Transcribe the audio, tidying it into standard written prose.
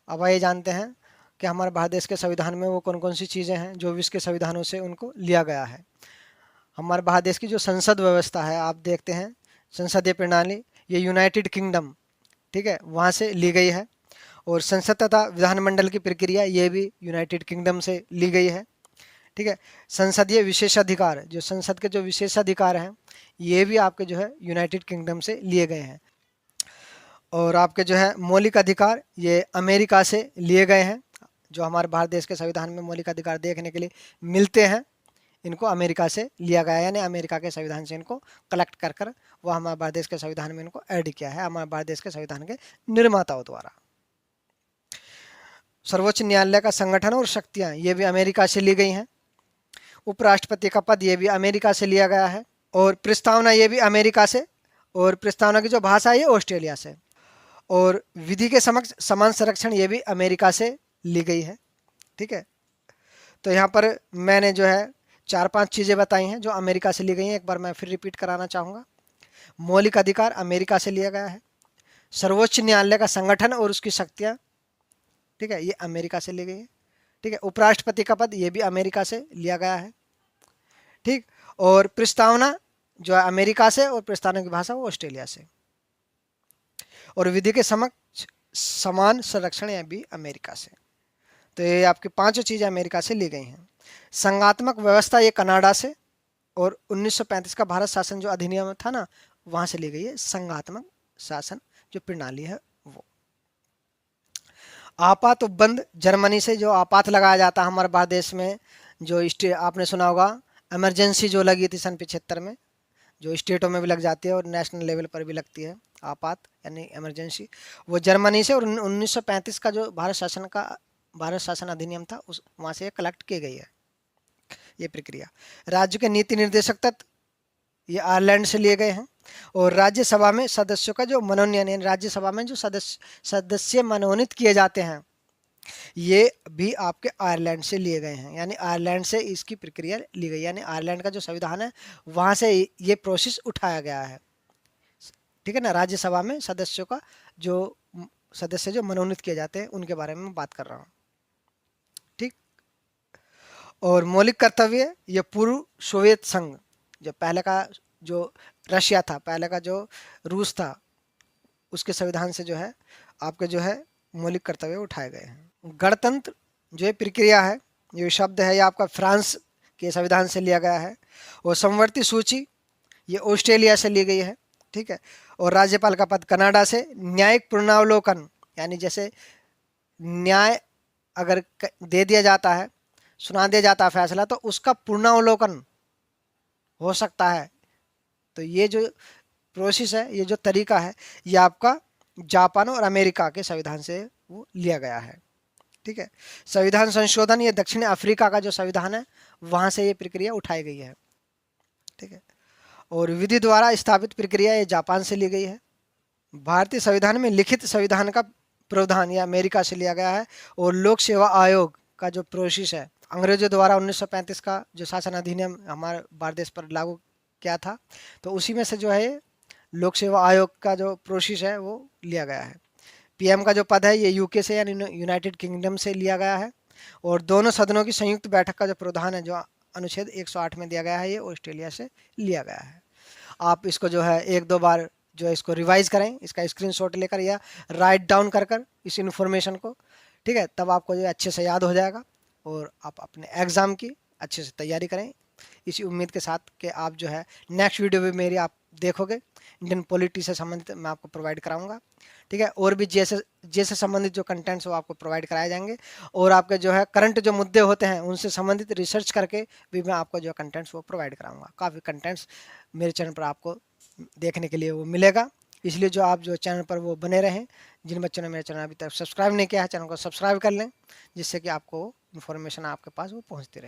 अब आइए जानते हैं कि हमारे भारत देश के संविधान में वो कौन कौन सी चीज़ें हैं जो विश्व के संविधानों से उनको लिया गया है। हमारे भारत देश की जो संसद व्यवस्था है, आप देखते हैं संसदीय प्रणाली, ये यूनाइटेड किंगडम, ठीक है, वहाँ से ली गई है। और संसद तथा विधानमंडल की प्रक्रिया ये भी यूनाइटेड किंगडम से ली गई है, ठीक है। संसदीय विशेषाधिकार, जो संसद के जो विशेषाधिकार हैं, ये भी आपके जो है यूनाइटेड किंगडम से लिए गए हैं। और आपके जो है मौलिक अधिकार, ये अमेरिका से लिए गए हैं। जो हमारे भारत देश के संविधान में मौलिक अधिकार देखने के लिए मिलते हैं, इनको अमेरिका से लिया गया है, यानी अमेरिका के संविधान से इनको कलेक्ट कर कर वो हमारे भारत देश के संविधान में इनको ऐड किया है हमारे भारत देश के संविधान के निर्माताओं द्वारा। सर्वोच्च न्यायालय का संगठन और शक्तियां, ये भी अमेरिका से ली गई हैं। उपराष्ट्रपति का पद, ये भी अमेरिका से लिया गया है। और प्रस्तावना, ये भी अमेरिका से। और प्रस्तावना की जो भाषा है, ये ऑस्ट्रेलिया से। और विधि के समक्ष समान संरक्षण, ये भी अमेरिका से ली गई है, ठीक है। तो यहाँ पर मैंने जो है 4-5 चीज़ें बताई हैं जो अमेरिका से ली गई हैं। एक बार मैं फिर रिपीट कराना चाहूँगा। मौलिक अधिकार अमेरिका से लिया गया है। सर्वोच्च न्यायालय का संगठन और उसकी शक्तियाँ, ठीक है, ये अमेरिका से ली गई है, ठीक है। उपराष्ट्रपति का पद, ये भी अमेरिका से लिया गया है, ठीक। और प्रस्तावना जो है अमेरिका से, और प्रस्तावना की भाषा वो ऑस्ट्रेलिया से। और विधि के समक्ष समान संरक्षण, यह भी अमेरिका से। तो ये आपकी 5 चीज़ें अमेरिका से ली गई हैं। संघात्मक व्यवस्था, ये कनाडा से। और 1935 का भारत शासन जो अधिनियम था ना, वहाँ से ली गई है संघात्मक शासन जो प्रणाली है वो। आपात उपबंध, जर्मनी से जो आपात लगाया जाता है हमारे भारत देश में, जो आपने सुना होगा इमरजेंसी जो लगी थी सन 75 में, जो स्टेटों में भी लग जाती है और नेशनल लेवल पर भी लगती है आपात यानी इमरजेंसी, वो जर्मनी से। और 1935 का जो भारत शासन अधिनियम था, उस वहाँ से कलेक्ट की गई है ये प्रक्रिया। राज्य के नीति निर्देशक तत्व, ये आयरलैंड से लिए गए हैं। और राज्यसभा में सदस्यों का जो मनोनयन, यानी राज्यसभा में जो सदस्य मनोनीत किए जाते हैं, ये भी आपके आयरलैंड से लिए गए हैं। यानी आयरलैंड से इसकी प्रक्रिया ली गई, यानी आयरलैंड का जो संविधान है वहाँ से ये प्रोसेस उठाया गया है, ठीक है ना। राज्यसभा में सदस्यों का जो सदस्य जो मनोनीत किए जाते हैं, उनके बारे में बात कर रहा हूँ, ठीक। और मौलिक कर्तव्य, ये पूर्व सोवियत संघ, जो पहले का जो रशिया था, पहले का जो रूस था, उसके संविधान से जो है आपके जो है मौलिक कर्तव्य उठाए गए हैं। गणतंत्र जो ये प्रक्रिया है, ये शब्द है, ये आपका फ्रांस के संविधान से लिया गया है। और समवर्ती सूची, ये ऑस्ट्रेलिया से ली गई है, ठीक है। और राज्यपाल का पद कनाडा से। न्यायिक पुनरावलोकन, यानी जैसे न्याय अगर दे दिया जाता है, सुना दिया जाता है फैसला, तो उसका पुनरावलोकन हो सकता है। तो ये जो प्रोसेस है, ये जो तरीका है, ये आपका जापान और अमेरिका के संविधान से वो लिया गया है, ठीक है। संविधान संशोधन, ये दक्षिण अफ्रीका का जो संविधान है, वहाँ से ये प्रक्रिया उठाई गई है, ठीक है। और विधि द्वारा स्थापित प्रक्रिया, ये जापान से ली गई है। भारतीय संविधान में लिखित संविधान का प्रावधान, ये अमेरिका से लिया गया है। और लोक सेवा आयोग का जो प्रोसेस है, अंग्रेजों द्वारा 1935 का जो शासन अधिनियम हमारे भारत देश पर लागू किया था, तो उसी में से जो है लोक सेवा आयोग का जो प्रोसेस है वो लिया गया है। पीएम का जो पद है, ये यूके से यानी यूनाइटेड किंगडम से लिया गया है। और दोनों सदनों की संयुक्त बैठक का जो प्रावधान है, जो अनुच्छेद 108 में दिया गया है, ये ऑस्ट्रेलिया से लिया गया है। आप इसको जो है 1-2 बार जो है इसको रिवाइज करें, इसका स्क्रीनशॉट लेकर या राइट डाउन कर कर इस इन्फॉर्मेशन को, ठीक है, तब आपको जो अच्छे से याद हो जाएगा और आप अपने एग्ज़ाम की अच्छे से तैयारी करें, इसी उम्मीद के साथ कि आप जो है नेक्स्ट वीडियो भी मेरी आप देखोगे। इंडियन पॉलिटी से संबंधित मैं आपको प्रोवाइड कराऊंगा, ठीक है। और भी जैसे संबंधित जो कंटेंट्स वो आपको प्रोवाइड कराए जाएंगे। और आपके जो है करंट जो मुद्दे होते हैं, उनसे संबंधित रिसर्च करके भी मैं आपको जो कंटेंट्स वो प्रोवाइड कराऊंगा। काफ़ी कंटेंट्स मेरे चैनल पर आपको देखने के लिए वो मिलेगा, इसलिए जो आप जो चैनल पर वो बने रहें। जिन बच्चों ने मेरे चैनल अभी तक सब्सक्राइब नहीं किया है, चैनल को सब्सक्राइब कर लें, जिससे कि आपको इन्फॉर्मेशन आपके पास वो पहुँचती रहे।